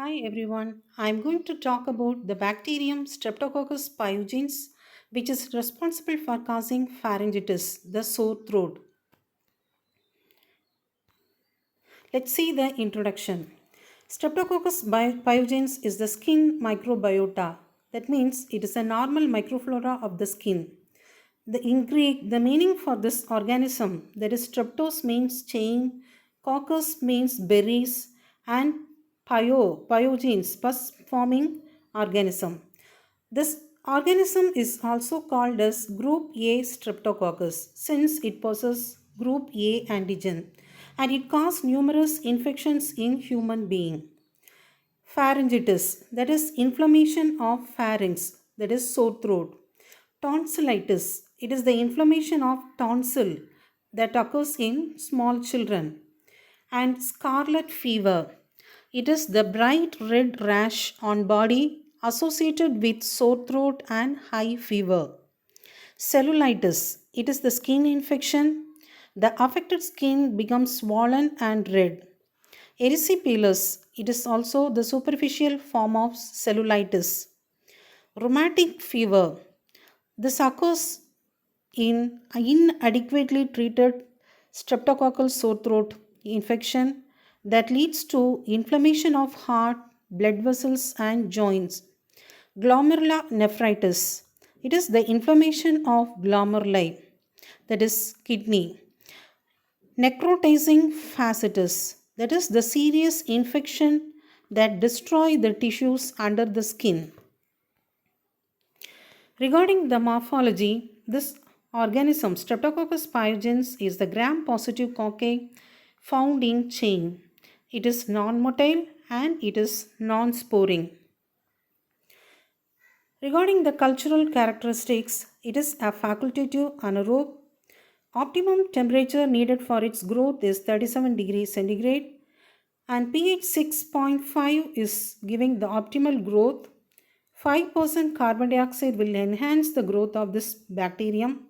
Hi everyone, I'm going to talk about the bacterium Streptococcus pyogenes, which is responsible for causing pharyngitis, the sore throat. Let's see the introduction. Streptococcus pyogenes is the skin microbiota. That means it is a normal microflora of the skin. In Greek, the meaning for this organism, that is streptos means chain, coccus means berries, and pyogenes, pus forming organism. This organism is also called as group A streptococcus since it possesses group A antigen and it causes numerous infections in human being. Pharyngitis, that is inflammation of pharynx, that is sore throat. Tonsillitis, it is the inflammation of tonsil that occurs in small children. And scarlet fever, it is the bright red rash on body associated with sore throat and high fever. Cellulitis, it is the skin infection. The affected skin becomes swollen and red. Erysipelas, it is also the superficial form of cellulitis. Rheumatic fever, this occurs in inadequately treated streptococcal sore throat infection that leads to inflammation of heart, blood vessels, and joints. Glomerulonephritis. It is the inflammation of glomeruli, that is kidney. Necrotizing fasciitis, that is the serious infection that destroy the tissues under the skin. Regarding the morphology, this organism, Streptococcus pyogenes, is the gram-positive cocci found in chain. It is non-motile and it is non-sporing. Regarding the cultural characteristics, it is a facultative anaerobe. Optimum temperature needed for its growth is 37 degrees centigrade and pH 6.5 is giving the optimal growth. 5% carbon dioxide will enhance the growth of this bacterium.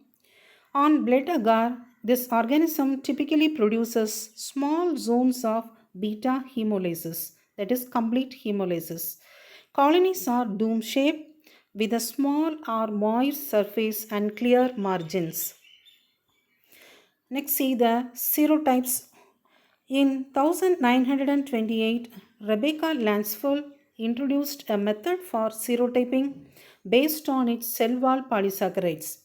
On blood agar, this organism typically produces small zones of beta hemolysis, that is complete hemolysis. Colonies are dome shaped with a small or moist surface and clear margins. Next, see the serotypes. In 1928, Rebecca Lansford introduced a method for serotyping based on its cell wall polysaccharides.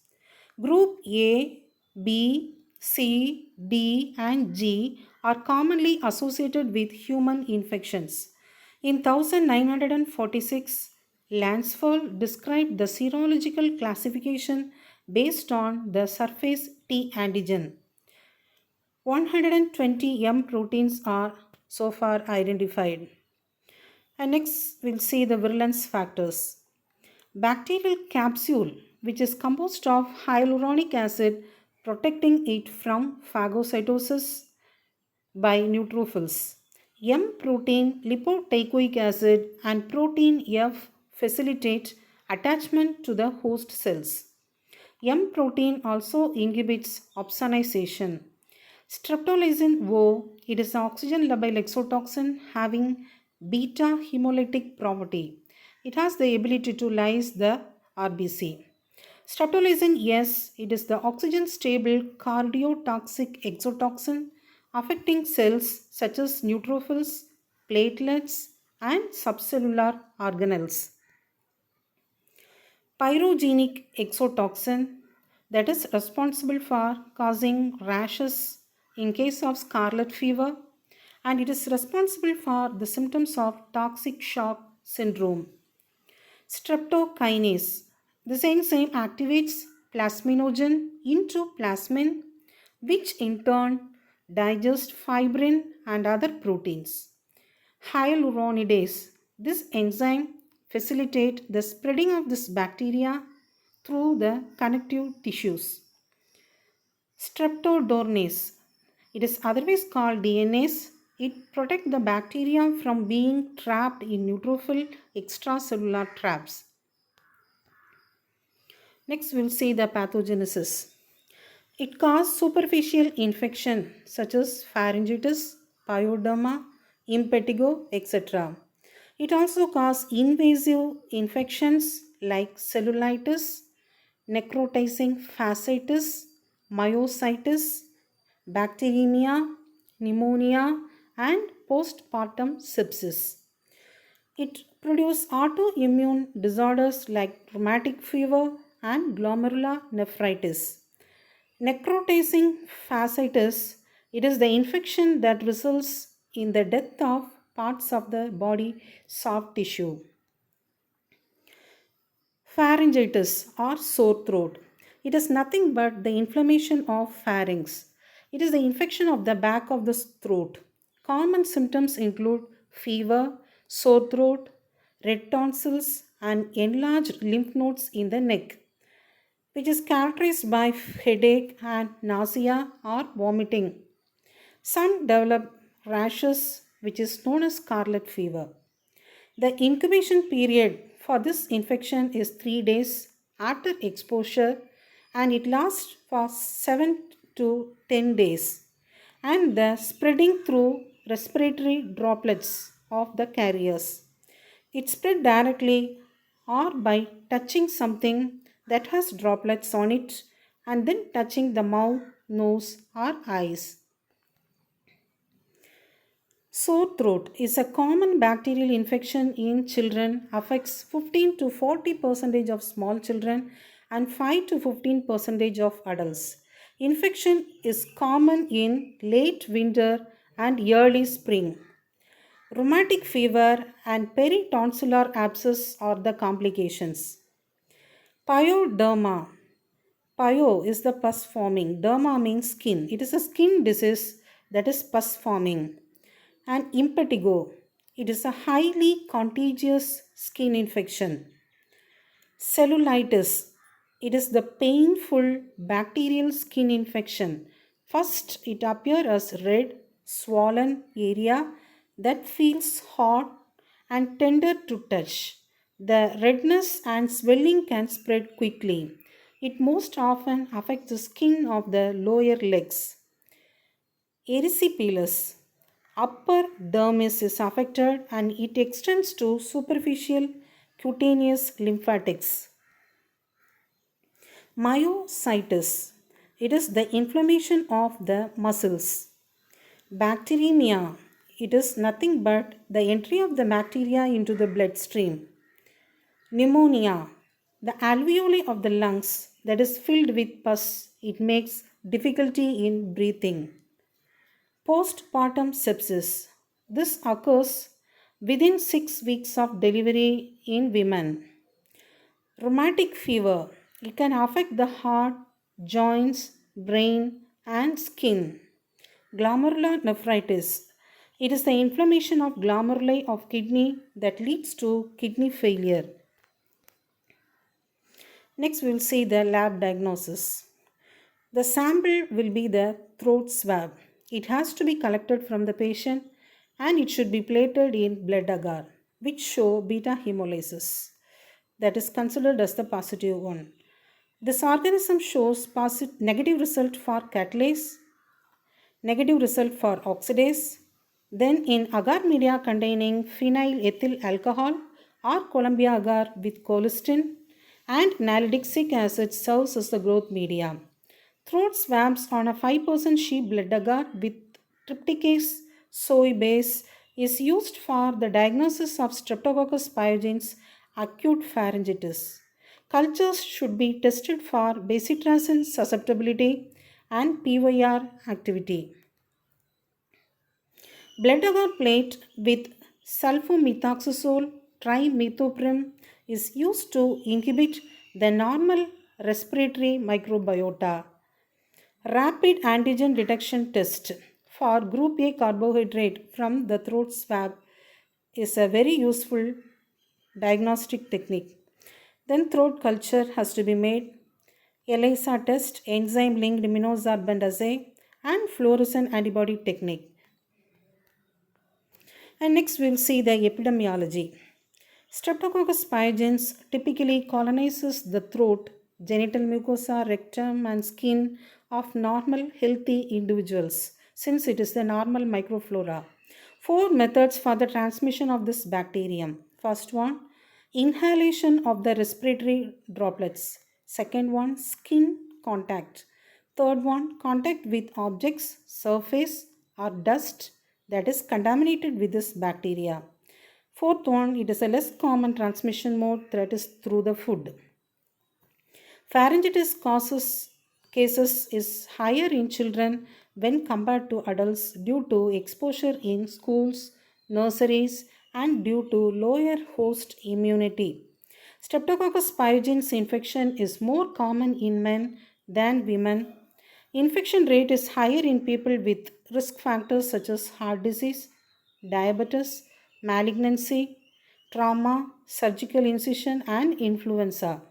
Group A, B, C, D, and G are commonly associated with human infections. In 1946, Lansford described the serological classification based on the surface T antigen. 120 M proteins are so far identified. And next, we'll see the virulence factors. Bacterial capsule, which is composed of hyaluronic acid, protecting it from phagocytosis by neutrophils. M protein, lipoteichoic acid, and protein F facilitate attachment to the host cells. M protein also inhibits opsonization. Streptolizin O, it is an oxygen labile exotoxin having beta hemolytic property. It has the ability to lyse the RBC. Streptolizin S, it is the oxygen stable cardiotoxic exotoxin affecting cells such as neutrophils, platelets, and subcellular organelles. Pyrogenic exotoxin that is responsible for causing rashes in case of scarlet fever and it is responsible for the symptoms of toxic shock syndrome. Streptokinase. This enzyme activates plasminogen into plasmin which in turn digests fibrin and other proteins. Hyaluronidase. This enzyme facilitates the spreading of this bacteria through the connective tissues. Streptodornase. It is otherwise called DNase. It protects the bacteria from being trapped in neutrophil extracellular traps. Next, we'll see the pathogenesis. It causes superficial infection such as pharyngitis, pyoderma, impetigo, etc. It also causes invasive infections like cellulitis, necrotizing fasciitis, myositis, bacteremia, pneumonia, and postpartum sepsis. It produces autoimmune disorders like rheumatic fever and glomerulonephritis. Necrotizing fasciitis, it is the infection that results in the death of parts of the body soft tissue. Pharyngitis or sore throat. It is nothing but the inflammation of pharynx. It is the infection of the back of the throat. Common symptoms include fever, sore throat, red tonsils, and enlarged lymph nodes in the neck, which is characterized by headache and nausea or vomiting. Some develop rashes, which is known as scarlet fever. The incubation period for this infection is 3 days after exposure, and it lasts for 7 to 10 days, and the spreading through respiratory droplets of the carriers. It spread directly or by touching something that has droplets on it and then touching the mouth, nose, or eyes. Sore throat is a common bacterial infection in children, affects 15 to 40% of small children and 5 to 15% of adults. Infection is common in late winter and early spring. Rheumatic fever and peritonsillar abscess are the complications. Pyoderma. Pyo is the pus forming. Derma means skin. It is a skin disease that is pus forming. And impetigo. It is a highly contagious skin infection. Cellulitis. It is the painful bacterial skin infection. First, it appears as red, swollen area that feels hot and tender to touch. The redness and swelling can spread quickly. It most often affects the skin of the lower legs. Erysipelas. Upper dermis is affected and it extends to superficial cutaneous lymphatics. Myositis. It is the inflammation of the muscles. Bacteremia. It is nothing but the entry of the bacteria into the bloodstream. Pneumonia. The alveoli of the lungs that is filled with pus. It makes difficulty in breathing. Postpartum sepsis. This occurs within 6 weeks of delivery in women. Rheumatic fever. It can affect the heart, joints, brain, and skin. Glomerulonephritis. It is the inflammation of glomeruli of kidney that leads to kidney failure. Next, we will see the lab diagnosis. The sample will be the throat swab. It has to be collected from the patient and it should be plated in blood agar, which show beta hemolysis. That is considered as the positive one. This organism shows negative result for catalase, negative result for oxidase. Then in agar media containing phenylethyl alcohol or Columbia agar with colistin and nalidixic acid serves as the growth media. Throat swabs on a 5% sheep blood agar with trypticase soy base is used for the diagnosis of Streptococcus pyogenes acute pharyngitis. Cultures should be tested for bacitracin susceptibility and PYR activity. Blood agar plate with sulfamethoxazole trimethoprim is used to inhibit the normal respiratory microbiota. Rapid antigen detection test for group A carbohydrate from the throat swab is a very useful diagnostic technique. Then throat culture has to be made. ELISA test, enzyme linked immunosorbent assay, and fluorescent antibody technique. And next we'll see the epidemiology. Streptococcus pyogenes typically colonizes the throat, genital mucosa, rectum, and skin of normal healthy individuals since it is the normal microflora. Four methods for the transmission of this bacterium. First one, inhalation of the respiratory droplets. Second one, skin contact. Third one, contact with objects, surface, or dust that is contaminated with this bacteria. Fourth one, it is a less common transmission mode that is through the food. Pharyngitis causes cases is higher in children when compared to adults due to exposure in schools, nurseries, and due to lower host immunity. Streptococcus pyogenes infection is more common in men than women. Infection rate is higher in people with risk factors such as heart disease, diabetes, malignancy, trauma, surgical incision, and influenza.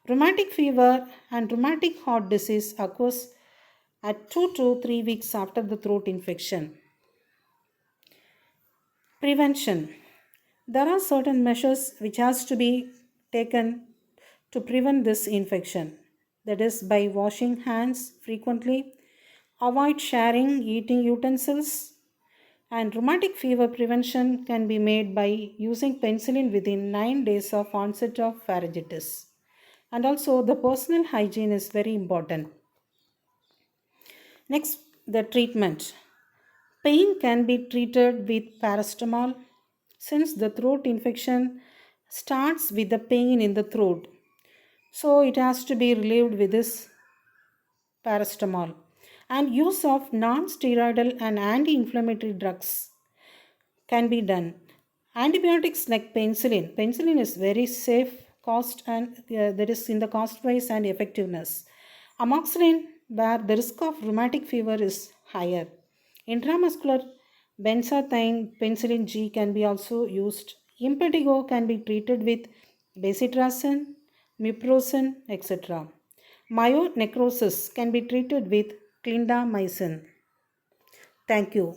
Rheumatic fever and rheumatic heart disease occurs at 2 to 3 weeks after the throat infection. Prevention. There are certain measures which has to be taken to prevent this infection. That is by washing hands frequently, avoid sharing eating utensils, and rheumatic fever prevention can be made by using penicillin within 9 days of onset of pharyngitis. And also the personal hygiene is very important. Next, the treatment. Pain can be treated with paracetamol since the throat infection starts with the pain in the throat. So it has to be relieved with this paracetamol. And use of non-steroidal and anti-inflammatory drugs can be done. Antibiotics like penicillin. Penicillin is very safe, cost and that is in the cost wise and effectiveness. Amoxicillin, where the risk of rheumatic fever is higher. Intramuscular benzathine penicillin G can be also used. Impetigo can be treated with bezitracin, mupirocin, etc. Myonecrosis can be treated with clindamycin. Thank you.